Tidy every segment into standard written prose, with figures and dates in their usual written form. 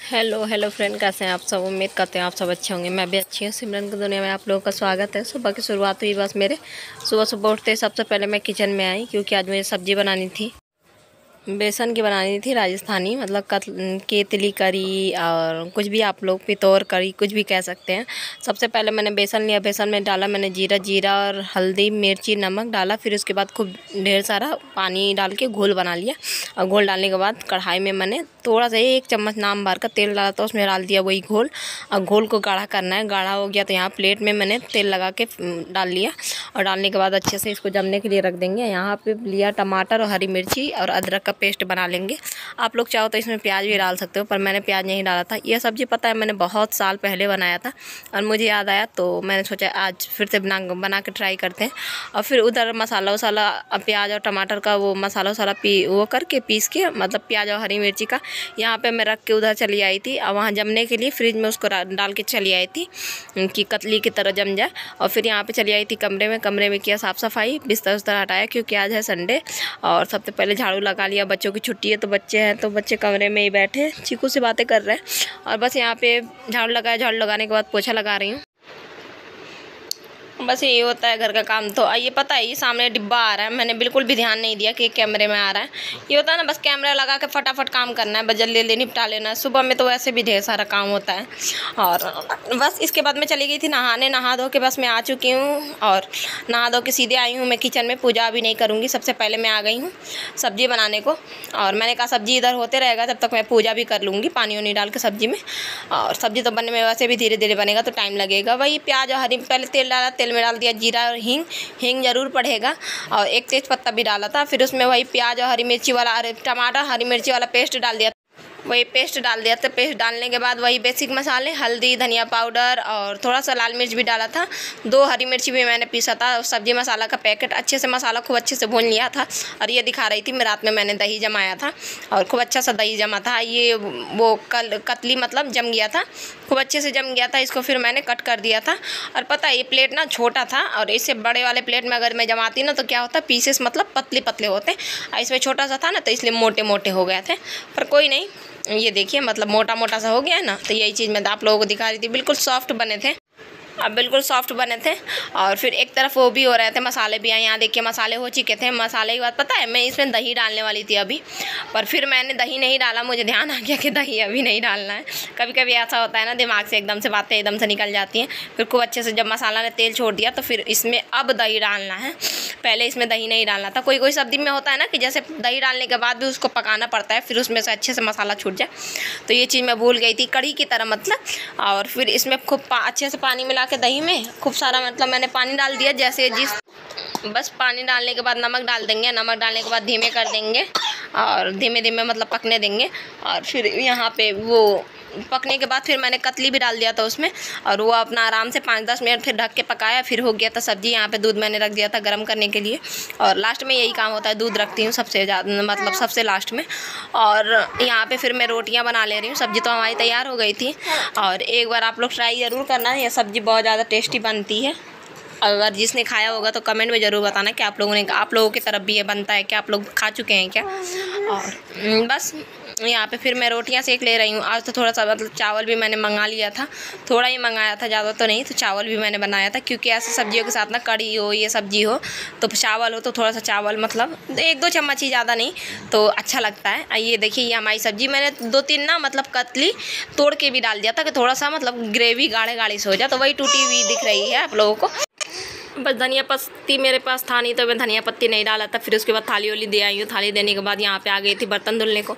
Hello hello friend, कैसे हैं आप सब। उम्मीद करते हैं आप सब अच्छे होंगे। मैं भी अच्छी हूँ। सिमरन की दुनिया में आप लोगों का स्वागत है। सुबह की शुरुआत हुई बस मेरे। सुबह सुबह उठते ही सबसे पहले मैं किचन में आई, क्योंकि आज मुझे सब्जी बनानी थी। बेसन की बनानी थी, राजस्थानी, मतलब केतली करी और कुछ भी आप लोग, पितौर करी, कुछ भी कह सकते हैं। सबसे पहले मैंने बेसन लिया, बेसन में डाला मैंने जीरा और हल्दी, मिर्ची, नमक डाला। फिर उसके बाद खूब ढेर सारा पानी डाल के घोल बना लिया। और घोल डालने के बाद कढ़ाई में मैंने थोड़ा सा 1 चम्मच नाम भर का तेल डाला, तो उसमें डाल दिया वही घोल। और घोल को गाढ़ा करना है। गाढ़ा हो गया तो यहाँ प्लेट में मैंने तेल लगा के डाल लिया। और डालने के बाद अच्छे से इसको जमने के लिए रख देंगे। यहाँ पे लिया टमाटर और हरी मिर्ची और अदरक का पेस्ट बना लेंगे। आप लोग चाहो तो इसमें प्याज भी डाल सकते हो, पर मैंने प्याज नहीं डाला था। यह सब्ज़ी पता है मैंने बहुत साल पहले बनाया था और मुझे याद आया, तो मैंने सोचा आज फिर से बना के ट्राई करते हैं। और फिर उधर मसाला वसाला, प्याज और टमाटर का वो मसाला वसाला वो करके पीस के, मतलब प्याज और हरी मिर्ची का, यहाँ पे मैं रख के उधर चली आई थी। और वहाँ जमने के लिए फ्रिज में उसको डाल के चली आई थी कि कतली की तरह जम जाए। और फिर यहाँ पे चली आई थी कमरे में किया साफ़ सफाई, बिस्तर उस्तर हटाया, क्योंकि आज है संडे। और सबसे पहले झाड़ू लगा लिया। बच्चों की छुट्टी है तो बच्चे हैं, तो बच्चे कमरे में ही बैठे चीकू से बातें कर रहे हैं। और बस यहाँ पे झाड़ू लगाया, झाड़ू लगाने के बाद पोछा लगा रही हूँ। बस ये होता है घर का काम। तो ये पता है, ये सामने डिब्बा आ रहा है, मैंने बिल्कुल भी ध्यान नहीं दिया कि कैमरे में आ रहा है। ये होता है ना, बस कैमरा लगा के फटाफट काम करना है, बस जल्दी निपटा लेना है। सुबह में तो वैसे भी ढेर सारा काम होता है। और बस इसके बाद मैं चली गई थी नहाने। नहा धो के बस मैं आ चुकी हूँ और नहा धो के सीधे आई हूँ मैं किचन में। पूजा अभी नहीं करूँगी, सबसे पहले मैं आ गई हूँ सब्ज़ी बनाने को। और मैंने कहा सब्ज़ी इधर होते रहेगा, जब तक मैं पूजा भी कर लूँगी पानी वानी डाल के सब्ज़ी में। और सब्ज़ी तो बनने में वैसे भी धीरे धीरे बनेगा तो टाइम लगेगा। वही प्याज और हरी, पहले तेल डाला, तेल में डाल दिया जीरा और हींग ज़रूर पड़ेगा। और 1 तेज पत्ता भी डाला था। फिर उसमें वही प्याज और हरी मिर्ची वाला, टमाटर हरी मिर्ची वाला पेस्ट डाल दिया। वही पेस्ट डाल दिया था। पेस्ट डालने के बाद वही बेसिक मसाले, हल्दी, धनिया पाउडर और थोड़ा सा लाल मिर्च भी डाला था। 2 हरी मिर्ची भी मैंने पीसा था। सब्जी मसाला का पैकेट, अच्छे से मसाला खूब अच्छे से भून लिया था। और ये दिखा रही थी मैं, रात में मैंने दही जमाया था और खूब अच्छा सा दही जमा था। ये वो कतली मतलब जम गया था, खूब अच्छे से जम गया था। इसको फिर मैंने कट कर दिया था। और पता है ये प्लेट ना छोटा था, और इससे बड़े वाले प्लेट में अगर मैं जमाती ना तो क्या होता, पीसेस मतलब पतले पतले होते। इसमें छोटा सा था ना, तो इसलिए मोटे मोटे हो गए थे। पर कोई नहीं, ये देखिए मतलब मोटा मोटा सा हो गया है ना। तो यही चीज़ मैं आप लोगों को दिखा रही थी। बिल्कुल सॉफ्ट बने थे, अब बिल्कुल सॉफ्ट बने थे। और फिर एक तरफ वो भी हो रहे थे, मसाले भी। यहाँ देखिए मसाले हो चुके थे। मसाले की बात पता है, मैं इसमें दही डालने वाली थी अभी, पर फिर मैंने दही नहीं डाला। मुझे ध्यान आ गया कि दही अभी नहीं डालना है। कभी कभी ऐसा होता है ना, दिमाग से एकदम से बातें एकदम से निकल जाती हैं। फिर खूब अच्छे से जब मसाला ने तेल छोड़ दिया तो फिर इसमें अब दही डालना है। पहले इसमें दही नहीं डालना था। कोई कोई सब्ज़ी में होता है ना कि जैसे दही डालने के बाद भी उसको पकाना पड़ता है, फिर उसमें से अच्छे से मसाला छूट जाए। तो ये चीज़ मैं भूल गई थी, कढ़ी की तरह मतलब। और फिर इसमें खूब अच्छे से पानी मिला के दही में खूब सारा, मतलब मैंने पानी डाल दिया जैसे बस पानी डालने के बाद नमक डाल देंगे। नमक डालने के बाद धीमे कर देंगे और धीमे धीमे मतलब पकने देंगे। और फिर यहाँ पे वो पकने के बाद फिर मैंने कतली भी डाल दिया था उसमें, और वो अपना आराम से 5-10 मिनट फिर ढक के पकाया। फिर हो गया था सब्ज़ी। यहाँ पे दूध मैंने रख दिया था गर्म करने के लिए, और लास्ट में यही काम होता है, दूध रखती हूँ सबसे ज़्यादा, मतलब सबसे लास्ट में। और यहाँ पे फिर मैं रोटियाँ बना ले रही हूँ। सब्ज़ी तो हमारी तैयार हो गई थी। और एक बार आप लोग ट्राई ज़रूर करना, यह सब्ज़ी बहुत ज़्यादा टेस्टी बनती है। अगर जिसने खाया होगा तो कमेंट में ज़रूर बताना कि आप लोगों की तरफ भी ये बनता है क्या, आप लोग खा चुके हैं क्या। और बस यहाँ पे फिर मैं रोटियाँ सेक ले रही हूँ। आज तो थोड़ा सा मतलब चावल भी मैंने मंगा लिया था, थोड़ा ही मंगाया था, ज़्यादा तो नहीं। तो चावल भी मैंने बनाया था, क्योंकि ऐसे सब्जियों के साथ ना कढ़ी हो, ये सब्जी हो तो चावल हो, तो थोड़ा सा चावल मतलब 1-2 चम्मच ही, ज़्यादा नहीं, तो अच्छा लगता है। ये देखिए ये हमारी सब्ज़ी मैंने 2-3 ना मतलब कतली तोड़ के भी डाल दिया था कि थोड़ा सा मतलब ग्रेवी गाढ़ी से हो जाए। तो वही टूटी हुई दिख रही है आप लोगों को। बस धनिया पत्ती मेरे पास था नहीं, तो मैं धनिया पत्ती नहीं डाला था। फिर उसके बाद थाली वाली दे आई हूँ। थाली देने के बाद यहाँ पे आ गई थी बर्तन धुलने को।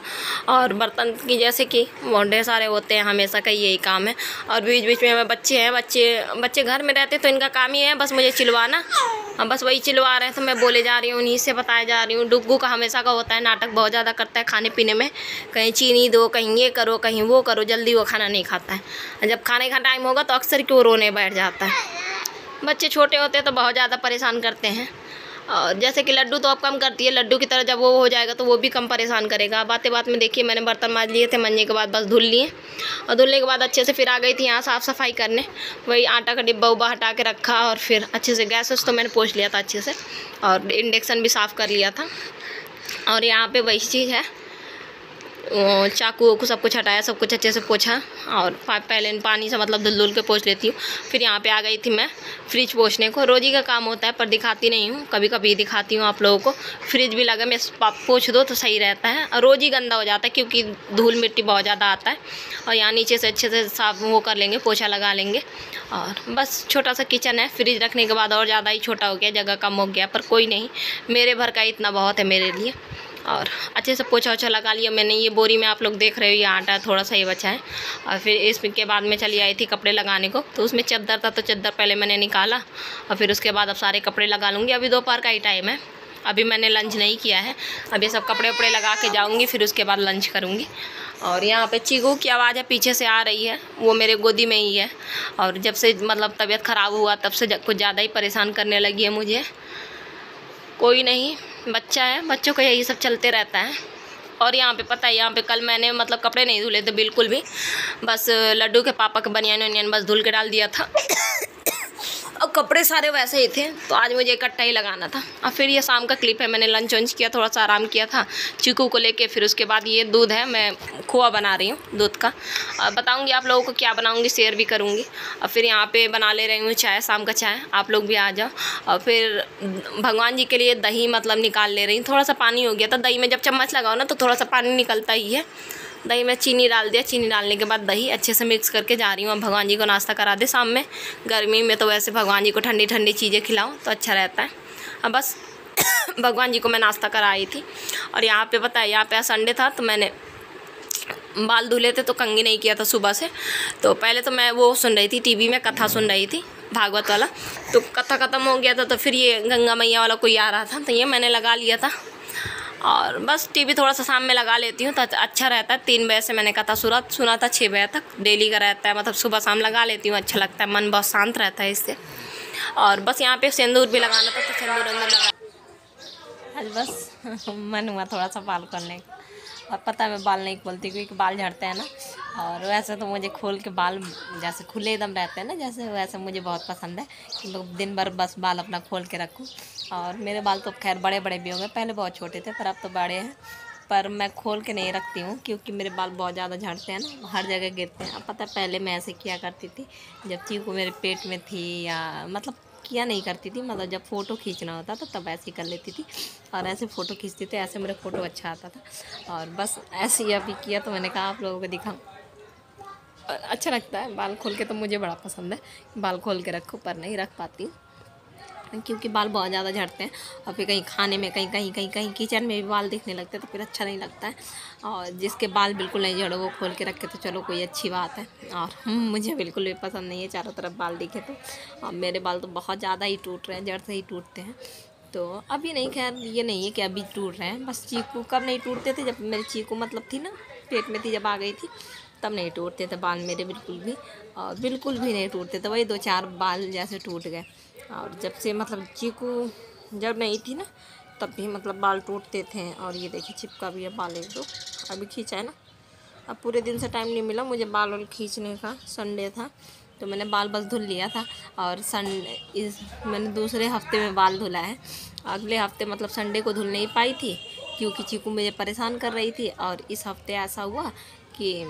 और बर्तन की जैसे कि ढेर सारे होते हैं, हमेशा का यही काम है। और बीच बीच में बच्चे घर में रहते तो इनका काम ही है बस मुझे चिल्वाना। बस वही चिल्वा रहे हैं तो मैं बोले जा रही हूँ, उन्हीं से बताए जा रही हूँ। डुग्गू का हमेशा का होता है, नाटक बहुत ज़्यादा करता है खाने पीने में। कहीं चीनी दो, कहीं ये करो, कहीं वो करो, जल्दी वो खाना नहीं खाता है। जब खाने का टाइम होगा तो अक्सर क्यों रोने बैठ जाता है। बच्चे छोटे होते हैं तो बहुत ज़्यादा परेशान करते हैं। और जैसे कि लड्डू तो अब कम करती है, लड्डू की तरह जब वो हो जाएगा तो वो भी कम परेशान करेगा। बातें बात में देखिए मैंने बर्तन मांज लिए थे, मंजने के बाद बस धुल लिए। और धुलने के बाद अच्छे से फिर आ गई थी यहाँ साफ़ सफाई करने। वही आटा का डिब्बा उब्बा हटा के रखा, और फिर अच्छे से गैस तो मैंने पोंछ लिया था अच्छे से, और इंडक्शन भी साफ़ कर लिया था। और यहाँ पर वही चीज़ है, चाकू को सब कुछ हटाया, सब कुछ अच्छे से पोंछा और पहले पानी से मतलब धुल के पोंछ लेती हूँ। फिर यहाँ पे आ गई थी मैं फ्रिज पोंछने को। रोज़ ही का काम होता है पर दिखाती नहीं हूँ, कभी कभी दिखाती हूँ आप लोगों को। फ्रिज भी लगा, मैं पोंछ दो तो सही रहता है, और रोज़ ही गंदा हो जाता है क्योंकि धूल मिट्टी बहुत ज़्यादा आता है। और यहाँ नीचे से अच्छे से साफ वो कर लेंगे, पोछा लगा लेंगे। और बस छोटा सा किचन है, फ्रिज रखने के बाद और ज़्यादा ही छोटा हो गया, जगह कम हो गया, पर कोई नहीं, मेरे भर का इतना बहुत है मेरे लिए। और अच्छे से पोछा ओछा लगा लिया मैंने। ये बोरी में आप लोग देख रहे हो ये आटा थोड़ा सा ही बचा है। और फिर इसके बाद में चली आई थी कपड़े लगाने को, तो उसमें चद्दर था तो चद्दर पहले मैंने निकाला और फिर उसके बाद अब सारे कपड़े लगा लूँगी। अभी दोपहर का ही टाइम है, अभी मैंने लंच नहीं किया है। अब ये सब कपड़े वपड़े लगा के जाऊँगी, फिर उसके बाद लंच करूँगी। और यहाँ पे चीकू की आवाज़ है पीछे से आ रही है, वो मेरे गोदी में ही है। और जब से मतलब तबीयत ख़राब हुआ तब से कुछ ज़्यादा ही परेशान करने लगी है मुझे। कोई नहीं, बच्चा है, बच्चों का यही सब चलते रहता है। और यहाँ पे पता है, यहाँ पे कल मैंने मतलब कपड़े नहीं धुले थे बिल्कुल भी, बस लड्डू के पापा का बनियान वनियान बस धुल के डाल दिया था और कपड़े सारे वैसे ही थे, तो आज मुझे इकट्ठा ही लगाना था। और फिर ये शाम का क्लिप है, मैंने लंच वंच किया, थोड़ा सा आराम किया था चीकू को लेके। फिर उसके बाद ये दूध है, मैं खोआ बना रही हूँ दूध का, और बताऊँगी आप लोगों को क्या बनाऊँगी, शेयर भी करूँगी। और फिर यहाँ पे बना ले रही हूँ चाय, शाम का चाय, आप लोग भी आ जाओ। और फिर भगवान जी के लिए दही मतलब निकाल ले रही हूँ। थोड़ा सा पानी हो गया था, दही में जब चम्मच लगाओ ना तो थोड़ा सा पानी निकलता ही है। दही में चीनी डाल दिया, चीनी डालने के बाद दही अच्छे से मिक्स करके जा रही हूँ। अब भगवान जी को नाश्ता करा दे शाम में, गर्मी में तो वैसे भगवान जी को ठंडी ठंडी चीज़ें खिलाऊँ तो अच्छा रहता है। अब बस भगवान जी को मैं नाश्ता कराई थी। और यहाँ पे पता है, यहाँ पे संडे था तो मैंने बाल धुले थे तो कंघी नहीं किया था सुबह से। तो पहले तो मैं वो सुन रही थी, टीवी में कथा सुन रही थी भागवत वाला, तो कथा ख़त्म हो गया था तो फिर ये गंगा मैया वाला कोई आ रहा था तो ये मैंने लगा लिया था। और बस टीवी थोड़ा सा शाम में लगा लेती हूँ तो अच्छा रहता है। 3 बजे से मैंने कथा सुना था 6 बजे तक, डेली का रहता है, मतलब सुबह शाम लगा लेती हूँ, अच्छा लगता है, मन बहुत शांत रहता है इससे। और बस यहाँ पे सिंदूर भी लगाना था तो सिंदूर अंदर लगा। आज बस मन हुआ थोड़ा सा बाल करने का, और पता है मैं बाल नहीं खोलती क्योंकि बाल झड़ते हैं ना। और वैसे तो मुझे खोल के बाल जैसे खुले एकदम रहते हैं ना, जैसे वैसे मुझे बहुत पसंद है कि लोग दिन भर बस बाल अपना खोल के रखूँ। और मेरे बाल तो खैर बड़े बड़े भी हो गए, पहले बहुत छोटे थे पर अब तो बड़े हैं, पर मैं खोल के नहीं रखती हूँ क्योंकि मेरे बाल बहुत ज़्यादा झड़ते हैं ना, हर जगह गिरते हैं। अब पता है पहले मैं ऐसे किया करती थी जब चीकू मेरे पेट में थी, या मतलब किया नहीं करती थी, मतलब जब फ़ोटो खींचना होता था तब ऐसे ही कर लेती थी। और ऐसे फ़ोटो खींचती थी, ऐसे मेरा फ़ोटो अच्छा आता था। और बस ऐसे ही अभी किया तो मैंने कहा आप लोगों को दिखाऊं, अच्छा लगता है बाल खोल के, तो मुझे बड़ा पसंद है बाल खोल के रखो, पर नहीं रख पाती हूँ क्योंकि बाल बहुत ज़्यादा झड़ते हैं। और फिर कहीं खाने में कहीं किचन में भी बाल दिखने लगते हैं तो फिर अच्छा नहीं लगता है। और जिसके बाल बिल्कुल नहीं झड़ो वो खोल के रखे तो चलो कोई अच्छी बात है। और मुझे बिल्कुल भी पसंद नहीं है चारों तरफ बाल दिखे तो। और मेरे बाल तो बहुत ज़्यादा ही टूट रहे हैं, जड़ से ही टूटते हैं। तो अभी नहीं, खैर ये नहीं है कि अभी टूट रहे हैं, बस चीकू कब नहीं टूटते थे, जब मेरी चीकू मतलब थी ना पेट में थी, जब आ गई थी तब नहीं टूटते थे बाल मेरे बिल्कुल भी। और बिल्कुल भी नहीं टूटते थे, वही 2-4 बाल जैसे टूट गए। और जब से मतलब चीकू जब नहीं थी ना तब भी मतलब बाल टूटते थे। और ये देखिए चिपका भी है बाल, एक दो अभी खींचा है ना। अब पूरे दिन से टाइम नहीं मिला मुझे बाल वाल खींचने का, संडे था तो मैंने बाल बस धुल लिया था। और मैंने दूसरे हफ्ते में बाल धुला है, अगले हफ्ते मतलब संडे को धुल नहीं पाई थी क्योंकि चीकू मुझे परेशान कर रही थी। और इस हफ्ते ऐसा हुआ कि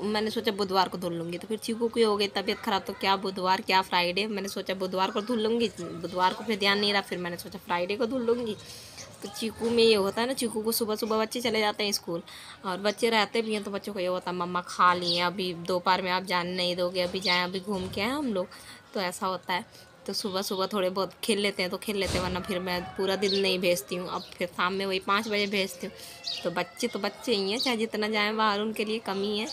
मैंने सोचा बुधवार को धुल लूँगी, तो फिर चीकू की हो गई तबीयत ख़राब, तो क्या बुधवार क्या फ्राइडे, मैंने सोचा बुधवार को धुल लूँगी, बुधवार को फिर ध्यान नहीं रहा, फिर मैंने सोचा फ्राइडे को धुल लूँगी। तो चीकू में ये होता है ना, चीकू को सुबह सुबह बच्चे चले जाते हैं स्कूल, और बच्चे रहते भी हैं तो बच्चों को ये होता है मम्मा खा लिए, अभी दोपहर में आप जाने नहीं दोगे, अभी जाएँ, अभी घूम के आए हम लोग, तो ऐसा होता है। तो सुबह सुबह थोड़े बहुत खेल लेते हैं तो खेल लेते हैं, वरना फिर मैं पूरा दिन नहीं भेजती हूँ। अब फिर शाम में वही 5 बजे भेजती हूँ। तो बच्चे ही हैं, चाहे जितना जाएँ बाहर उनके लिए कमी है।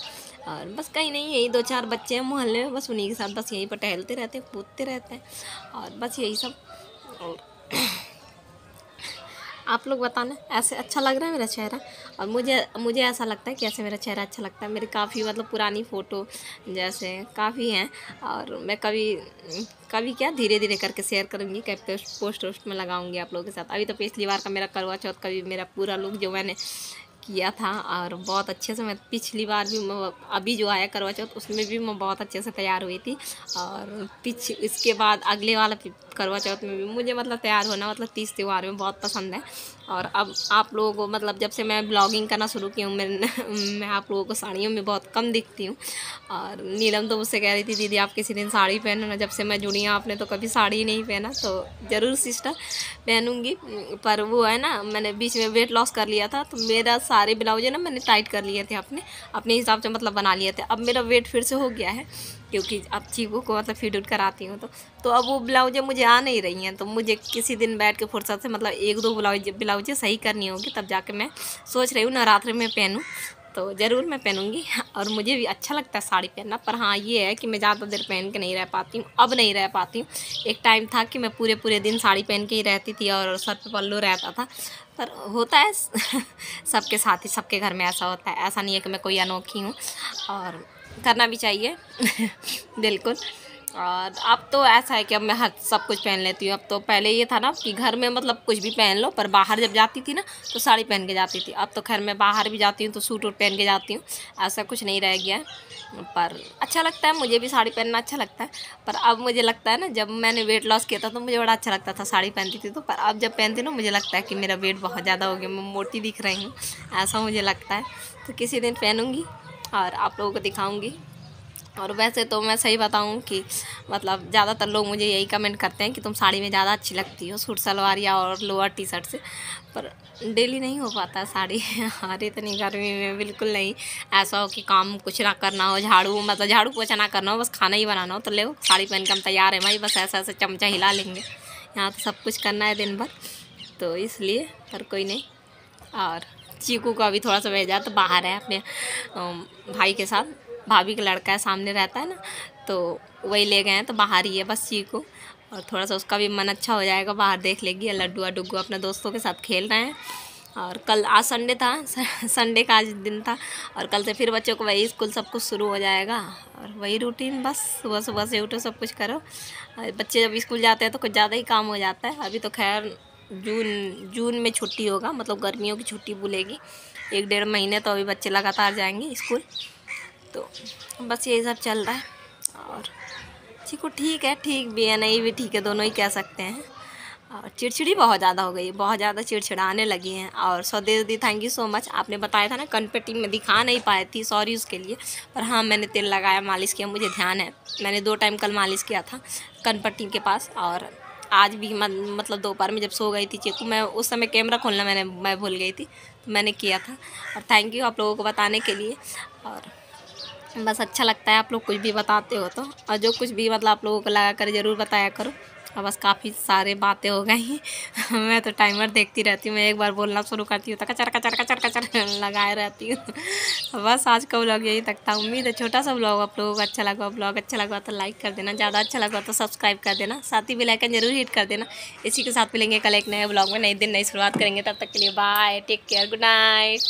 और बस कहीं नहीं, यही 2-4 बच्चे हैं मोहल्ले में, बस उन्हीं के साथ बस यहीं पर टहलते रहते हैं, कूदते रहते हैं, और बस यही सब। और आप लोग बताना ऐसे अच्छा लग रहा है मेरा चेहरा। और मुझे ऐसा लगता है कि ऐसे मेरा चेहरा अच्छा लगता है। मेरी काफ़ी मतलब पुरानी फ़ोटो जैसे काफ़ी हैं, और मैं कभी क्या धीरे धीरे करके शेयर करूँगी, कभी पोस्ट में लगाऊंगी आप लोगों के साथ। अभी तो पिछली बार का मेरा करवा चौथ का भी मेरा पूरा लुक जो मैंने किया था, और बहुत अच्छे से मैं पिछली बार भी अभी जो आया करवा चौथ उसमें भी मैं बहुत अच्छे से तैयार हुई थी। और इसके बाद अगले वाला करवा चौथ में भी मुझे मतलब तैयार होना मतलब 30 त्यौहार में बहुत पसंद है। और अब आप लोगों को मतलब जब से मैं ब्लॉगिंग करना शुरू की हूँ मैं आप लोगों को साड़ियों में बहुत कम दिखती हूँ। और नीलम तो मुझसे कह रही थी दीदी आप किसी दिन साड़ी पहनना। जब से मैं जुड़ी हूँ आपने तो कभी साड़ी नहीं पहना, तो ज़रूर सिस्टर पहनूँगी। पर वो है ना, मैंने बीच में वेट लॉस कर लिया था, तो मेरा सारे ब्लाउज है ना मैंने टाइट कर लिए थे अपने हिसाब से, मतलब बना लिए थे। अब मेरा वेट फिर से हो गया है, क्योंकि अब चीकू को मतलब फीड उट कराती हूँ तो अब वो ब्लाउजें मुझे आ नहीं रही हैं। तो मुझे किसी दिन बैठ के फुर्सत से मतलब 1-2 ब्लाउजें सही करनी होगी, तब जाके मैं सोच रही हूँ नवरात्रि में पहनूँ। तो ज़रूर मैं पहनूँगी और मुझे भी अच्छा लगता है साड़ी पहनना। पर हाँ ये है कि मैं ज़्यादा देर पहन के नहीं रह पाती हूँ, अब नहीं रह पाती हूँ। एक टाइम था कि मैं पूरे दिन साड़ी पहन के ही रहती थी और सर पे पल्लू रहता था। पर होता है सबके साथ ही, सबके घर में ऐसा होता है, ऐसा नहीं है कि मैं कोई अनोखी हूँ, और करना भी चाहिए बिल्कुल। और अब तो ऐसा है कि अब मैं हर सब कुछ पहन लेती हूँ। अब तो पहले ये था ना कि घर में मतलब कुछ भी पहन लो, पर बाहर जब जाती थी ना तो साड़ी पहन के जाती थी। अब तो खैर मैं बाहर भी जाती हूँ तो सूट वूट पहन के जाती हूँ, ऐसा कुछ नहीं रह गया है। पर अच्छा लगता है, मुझे भी साड़ी पहनना अच्छा लगता है। पर अब मुझे लगता है ना, जब मैंने वेट लॉस किया था तो मुझे बड़ा अच्छा लगता था साड़ी पहनती थी, तो पर अब जब पहनती ना मुझे लगता है कि मेरा वेट बहुत ज़्यादा हो गया, मैं मोटी दिख रही हूँ, ऐसा मुझे लगता है। तो किसी दिन पहनूँगी और आप लोगों को दिखाऊँगी। और वैसे तो मैं सही बताऊं कि मतलब ज़्यादातर लोग मुझे यही कमेंट करते हैं कि तुम साड़ी में ज़्यादा अच्छी लगती हो सूट सलवार या और लोअर टी शर्ट से। पर डेली नहीं हो पाता साड़ी और इतनी गर्मी में बिल्कुल नहीं। ऐसा हो कि काम कुछ ना करना हो, झाड़ू पोछा ना करना हो, बस खाना ही बनाना हो, तो ले साड़ी पहन के हम तैयार हैं भाई, बस ऐसा ऐसा चमचा हिला लेंगे। यहाँ तो सब कुछ करना है दिन भर, तो इसलिए। पर कोई नहीं। और चीकू को अभी थोड़ा सा भेजा तो बाहर है अपने भाई के साथ, भाभी का लड़का है सामने रहता है ना, तो वही ले गए हैं, तो बाहर ही है बस चीकू। और थोड़ा सा उसका भी मन अच्छा हो जाएगा, बाहर देख लेगी। लड्डू डुग्गू अपने दोस्तों के साथ खेल रहे हैं। और कल आज संडे था, संडे का आज दिन था, और कल से फिर बच्चों को वही स्कूल सब कुछ शुरू हो जाएगा और वही रूटीन, बस सुबह से उठो सब कुछ करो। बच्चे जब स्कूल जाते हैं तो कुछ ज़्यादा ही काम हो जाता है। अभी तो खैर जून में छुट्टी होगा, मतलब गर्मियों की छुट्टी बोलेगी, 1-1.5 महीने तो अभी बच्चे लगातार जाएंगे स्कूल। तो बस यही सब चल रहा है। और चीकू ठीक है, ठीक भी है, नहीं भी ठीक है, दोनों ही कह सकते हैं। और चिड़चिड़ी बहुत ज़्यादा हो गई, बहुत ज़्यादा चिड़चिड़ाने लगी हैं। और स्वदेश दी थैंक यू सो मच, आपने बताया था ना कनपट्टी में दिखा नहीं पाई थी, सॉरी उसके लिए। पर हाँ मैंने तेल लगाया, मालिश किया, मुझे ध्यान है, मैंने 2 टाइम कल मालिश किया था कनपट्टी के पास। और आज भी मतलब दोपहर में जब सो गई थी चीकू, मैं उस समय कैमरा खोलना मैं भूल गई थी, तो मैंने किया था। और थैंक यू आप लोगों को बताने के लिए। और बस अच्छा लगता है आप लोग कुछ भी बताते हो तो, और जो कुछ भी मतलब आप लोगों को लगा कर ज़रूर बताया करो। और बस काफ़ी सारे बातें हो गई मैं तो टाइमर देखती रहती हूँ, मैं एक बार बोलना शुरू करती हूँ तो कचर कचर कचर कचर लगाए रहती हूँ बस आज का व्लॉग यही तक था। उम्मीद है छोटा सा व्लॉग आप लोगों को अच्छा लगा। व्लॉग अच्छा लगा तो लाइक कर देना, ज़्यादा अच्छा लगा तो सब्सक्राइब कर देना, साथ ही बेल आइकन जरूर हिट कर देना। इसी के साथ मिलेंगे कल एक नए व्लॉग में, नए दिन नई शुरुआत करेंगे। तब तक के लिए bye, take care, good night.